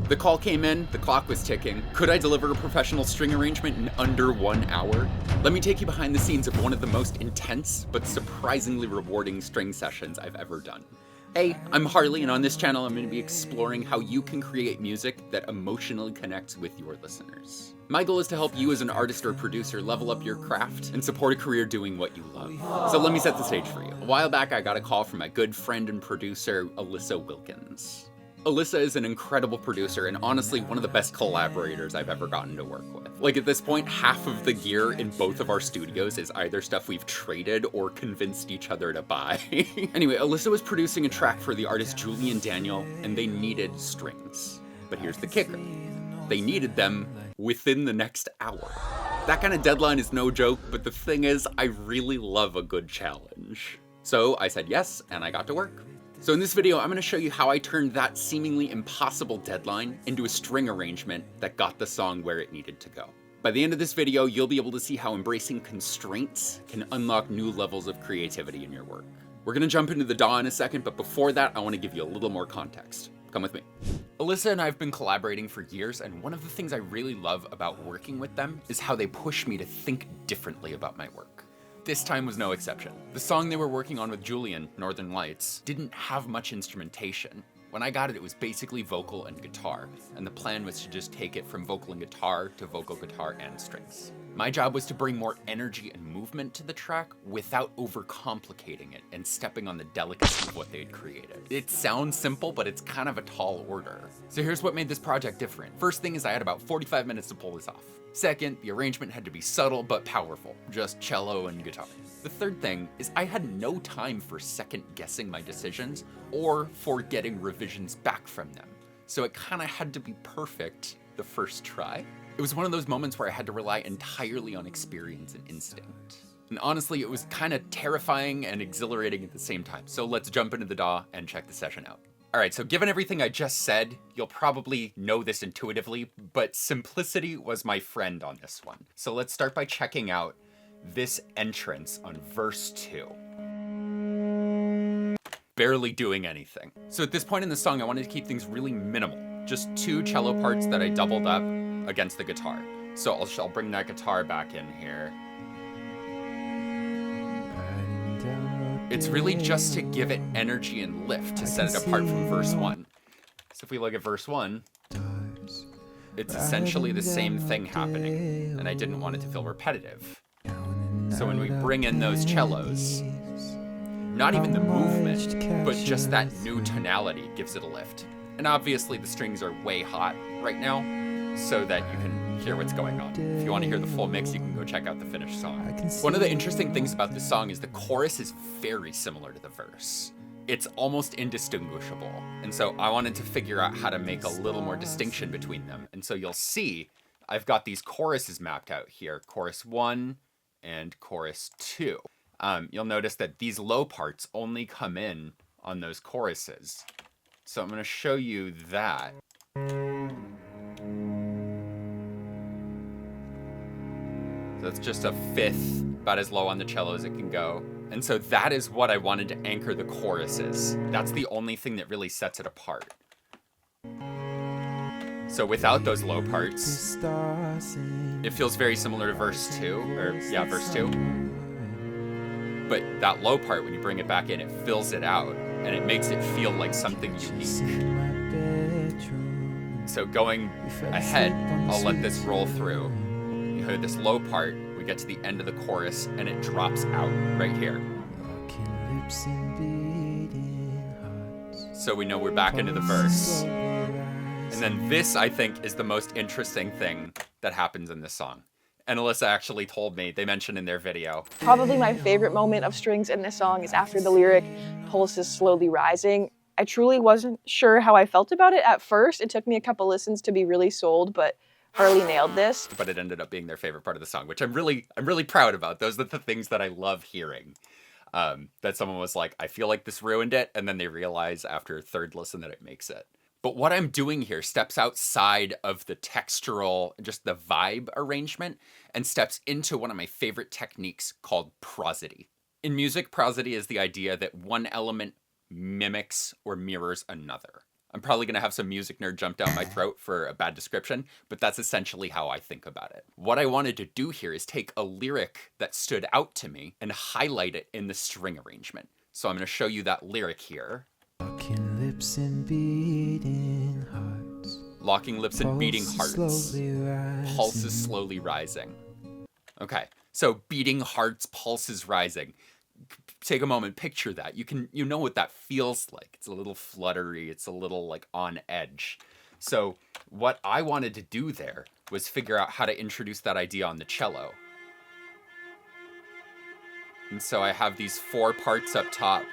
The call came in, the clock was ticking. Could I deliver a professional string arrangement in under 1 hour? Let me take you behind the scenes of one of the most intense but surprisingly rewarding string sessions I've ever done. Hey, I'm Harley, and on this channel I'm going to be exploring how you can create music that emotionally connects with your listeners. My goal is to help you as an artist or producer level up your craft and support a career doing what you love. So let me set the stage for you. A while back I got a call from my good friend and producer, Alyssa Wilkins. Alyssa is an incredible producer and honestly one of the best collaborators I've ever gotten to work with. Like at this point, half of the gear in both of our studios is either stuff we've traded or convinced each other to buy. Anyway, Alyssa was producing a track for the artist Julian Daniel, and they needed strings. But here's the kicker. They needed them within the next hour. That kind of deadline is no joke, but the thing is, I really love a good challenge. So I said yes, and I got to work. So in this video, I'm going to show you how I turned that seemingly impossible deadline into a string arrangement that got the song where it needed to go. By the end of this video, you'll be able to see how embracing constraints can unlock new levels of creativity in your work. We're going to jump into the DAW in a second, but before that, I want to give you a little more context. Come with me. Alyssa and I have been collaborating for years, and one of the things I really love about working with them is how they push me to think differently about my work. This time was no exception. The song they were working on with Julian, Northern Lights, didn't have much instrumentation. When I got it, it was basically vocal and guitar, and the plan was to just take it from vocal and guitar to vocal, guitar, and strings. My job was to bring more energy and movement to the track without overcomplicating it and stepping on the delicacy of what they had created. It sounds simple, but it's kind of a tall order. So here's what made this project different. First thing is I had about 45 minutes to pull this off. Second, the arrangement had to be subtle but powerful, just cello and guitar. The third thing is I had no time for second guessing my decisions or for getting revisions back from them. So it kind of had to be perfect the first try. It was one of those moments where I had to rely entirely on experience and instinct. And honestly, it was kind of terrifying and exhilarating at the same time. So let's jump into the DAW and check the session out. All right, so given everything I just said, you'll probably know this intuitively, but simplicity was my friend on this one. So let's start by checking out this entrance on verse 2. Barely doing anything. So at this point in the song, I wanted to keep things really minimal. Just 2 cello parts that I doubled up against the guitar. So I'll bring that guitar back in here. It's really just to give it energy and lift to set it apart from verse 1. So if we look at verse 1, it's essentially the same thing happening, and I didn't want it to feel repetitive. So when we bring in those cellos, not even the movement, but just that new tonality gives it a lift. And obviously the strings are way hot right now, so that you can hear what's going on. If you want to hear the full mix, you can go check out the finished song. One of the interesting things about this song is the chorus is very similar to the verse. It's almost indistinguishable. And so I wanted to figure out how to make a little more distinction between them. And so you'll see I've got these choruses mapped out here, chorus 1 and chorus 2. You'll notice that these low parts only come in on those choruses. So I'm going to show you that. So it's just a fifth, about as low on the cello as it can go. And so that is what I wanted to anchor the choruses. That's the only thing that really sets it apart. So without those low parts, it feels very similar to verse 2, verse 2. But that low part, when you bring it back in, it fills it out, and it makes it feel like something unique. So going ahead, I'll let this roll through. You hear this low part, we get to the end of the chorus, and it drops out right here. So we know we're back into the verse. And then this, I think, is the most interesting thing that happens in this song. And Alyssa actually told me, they mentioned in their video. Probably my favorite moment of strings in this song is after the lyric, pulse is slowly rising. I truly wasn't sure how I felt about it at first. It took me a couple listens to be really sold, but Harley nailed this. But it ended up being their favorite part of the song, which I'm really proud about. Those are the things that I love hearing. That someone was like, I feel like this ruined it, and then they realize after a third listen that it makes it. But what I'm doing here steps outside of the textural, just the vibe arrangement, and steps into one of my favorite techniques called prosody. In music, prosody is the idea that one element mimics or mirrors another. I'm probably going to have some music nerd jump down my throat for a bad description, but that's essentially how I think about it. What I wanted to do here is take a lyric that stood out to me and highlight it in the string arrangement. So I'm going to show you that lyric here. Locking lips and beating hearts. Locking lips and beating hearts. Pulses slowly rising. Okay, so beating hearts, pulses rising. Take a moment, picture that. You know what that feels like. It's a little fluttery, it's a little like on edge. So what I wanted to do there was figure out how to introduce that idea on the cello. And so I have these 4 parts up top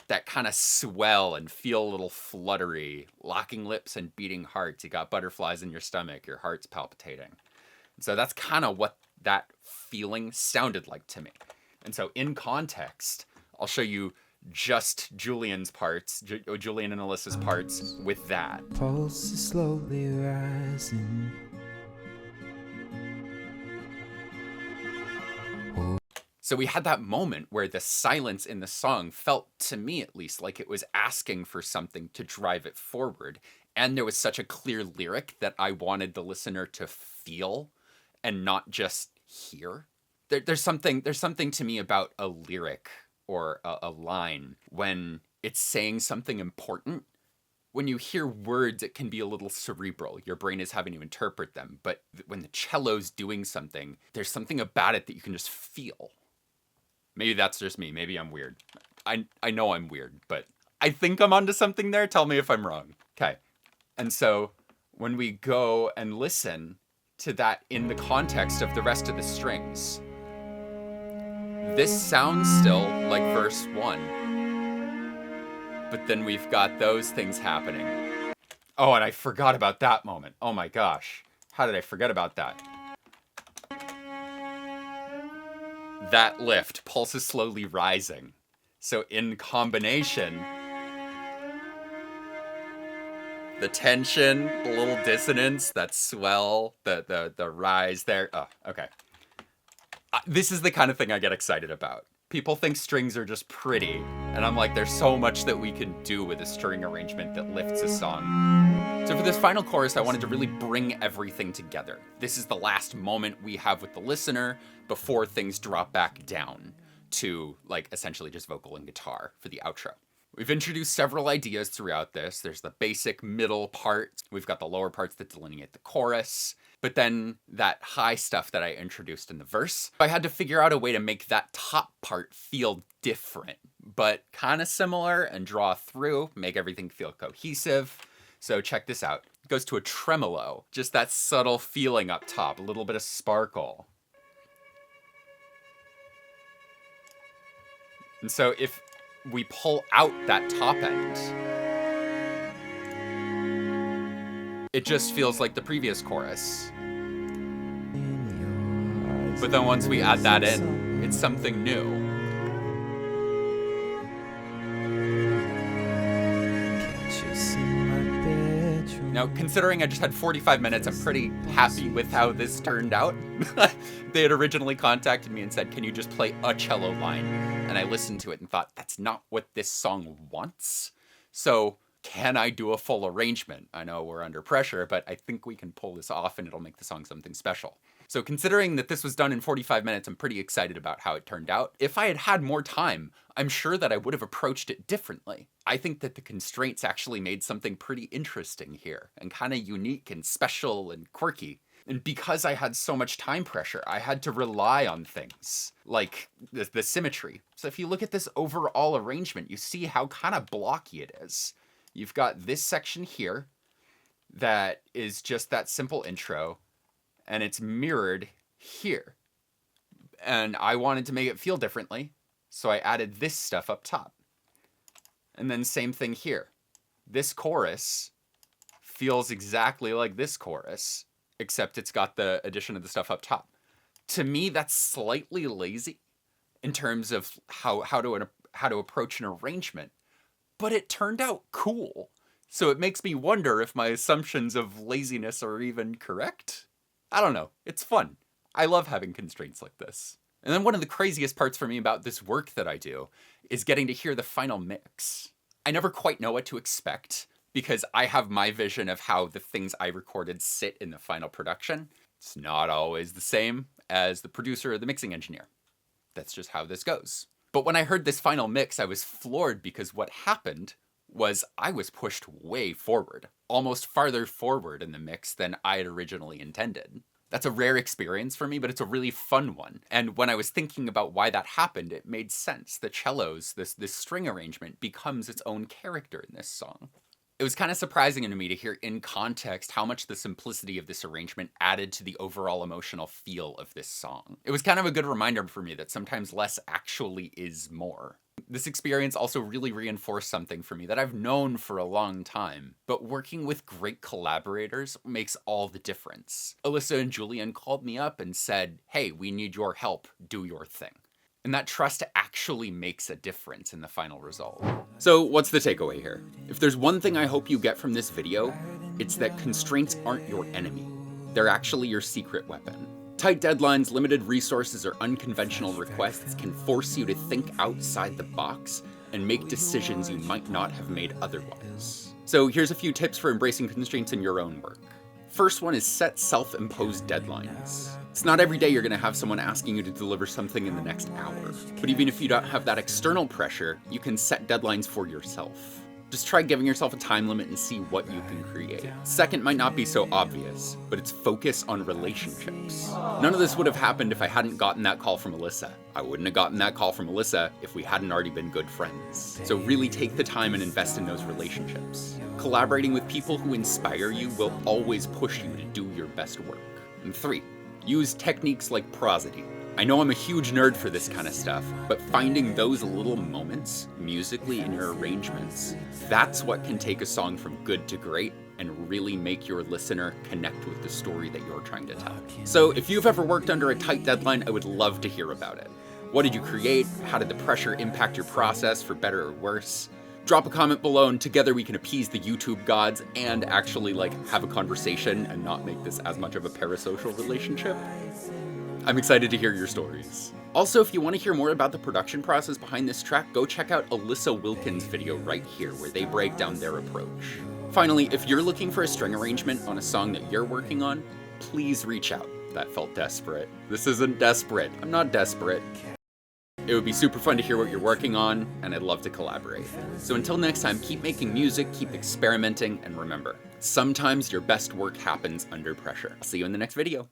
that kind of swell and feel a little fluttery. Locking lips and beating hearts. You got butterflies in your stomach, your heart's palpitating. So that's kind of what that feeling sounded like to me. And so in context, I'll show you just Julian's parts, Julian and Alyssa's parts with that. Pulse is slowly rising. So we had that moment where the silence in the song felt, to me at least, like it was asking for something to drive it forward. And there was such a clear lyric that I wanted the listener to feel and not just hear. There's something to me about a lyric or a line when it's saying something important. When you hear words, it can be a little cerebral. Your brain is having to interpret them. But when the cello's doing something, there's something about it that you can just feel. Maybe that's just me. Maybe I'm weird. I know I'm weird, but I think I'm onto something there. Tell me if I'm wrong. Okay. And so when we go and listen to that in the context of the rest of the strings, this sounds still like verse 1. But then we've got those things happening. Oh, and I forgot about that moment. Oh my gosh. How did I forget about that? That lift, pulses slowly rising. So in combination, the tension, the little dissonance, that swell, the rise there. Oh, okay. This is the kind of thing I get excited about. People think strings are just pretty, and I'm like, there's so much that we can do with a string arrangement that lifts a song. So for this final chorus, I wanted to really bring everything together. This is the last moment we have with the listener before things drop back down to, like, essentially just vocal and guitar for the outro. We've introduced several ideas throughout this. There's the basic middle part. We've got the lower parts that delineate the chorus. But then that high stuff that I introduced in the verse, I had to figure out a way to make that top part feel different, but kind of similar and draw through, make everything feel cohesive. So check this out. It goes to a tremolo, just that subtle feeling up top, a little bit of sparkle. And so if we pull out that top end, it just feels like the previous chorus. But then once we add that in, it's something new. Now, considering I just had 45 minutes, I'm pretty happy with how this turned out. They had originally contacted me and said, can you just play a cello line? And I listened to it and thought, that's not what this song wants. So can I do a full arrangement? I know we're under pressure, but I think we can pull this off and it'll make the song something special. So considering that this was done in 45 minutes, I'm pretty excited about how it turned out. If I had had more time, I'm sure that I would have approached it differently. I think that the constraints actually made something pretty interesting here and kind of unique and special and quirky. And because I had so much time pressure, I had to rely on things like the symmetry. So if you look at this overall arrangement, you see how kind of blocky it is. You've got this section here that is just that simple intro, and it's mirrored here. And I wanted to make it feel differently, so I added this stuff up top. And then same thing here. This chorus feels exactly like this chorus, except it's got the addition of the stuff up top. To me, that's slightly lazy in terms of how to approach an arrangement, but it turned out cool. So it makes me wonder if my assumptions of laziness are even correct. I don't know. It's fun. I love having constraints like this. And then one of the craziest parts for me about this work that I do is getting to hear the final mix. I never quite know what to expect because I have my vision of how the things I recorded sit in the final production. It's not always the same as the producer or the mixing engineer. That's just how this goes. But when I heard this final mix, I was floored because what happened was I was pushed way forward, almost farther forward in the mix than I had originally intended. That's a rare experience for me, but it's a really fun one. And when I was thinking about why that happened, it made sense. The cellos, this string arrangement, becomes its own character in this song. It was kind of surprising to me to hear in context how much the simplicity of this arrangement added to the overall emotional feel of this song. It was kind of a good reminder for me that sometimes less actually is more. This experience also really reinforced something for me that I've known for a long time, but working with great collaborators makes all the difference. Alyssa and Julian called me up and said, "Hey, we need your help, do your thing." And that trust actually makes a difference in the final result. So what's the takeaway here? If there's one thing I hope you get from this video, it's that constraints aren't your enemy. They're actually your secret weapon. Tight deadlines, limited resources, or unconventional requests can force you to think outside the box and make decisions you might not have made otherwise. So here's a few tips for embracing constraints in your own work. First one is set self-imposed deadlines. It's not every day you're going to have someone asking you to deliver something in the next hour. But even if you don't have that external pressure, you can set deadlines for yourself. Just try giving yourself a time limit and see what you can create. Second might not be so obvious, but it's focus on relationships. None of this would have happened if I hadn't gotten that call from Alyssa. I wouldn't have gotten that call from Alyssa if we hadn't already been good friends. So really take the time and invest in those relationships. Collaborating with people who inspire you will always push you to do your best work. And 3, use techniques like prosody. I know I'm a huge nerd for this kind of stuff, but finding those little moments musically in your arrangements, that's what can take a song from good to great and really make your listener connect with the story that you're trying to tell. So if you've ever worked under a tight deadline, I would love to hear about it. What did you create? How did the pressure impact your process, for better or worse? Drop a comment below and together we can appease the YouTube gods and actually have a conversation and not make this as much of a parasocial relationship. I'm excited to hear your stories. Also, if you want to hear more about the production process behind this track, go check out Alyssa Wilkins' video right here where they break down their approach. Finally, if you're looking for a string arrangement on a song that you're working on, please reach out. That felt desperate. This isn't desperate. I'm not desperate. It would be super fun to hear what you're working on, and I'd love to collaborate. So until next time, keep making music, keep experimenting, and remember, sometimes your best work happens under pressure. I'll see you in the next video.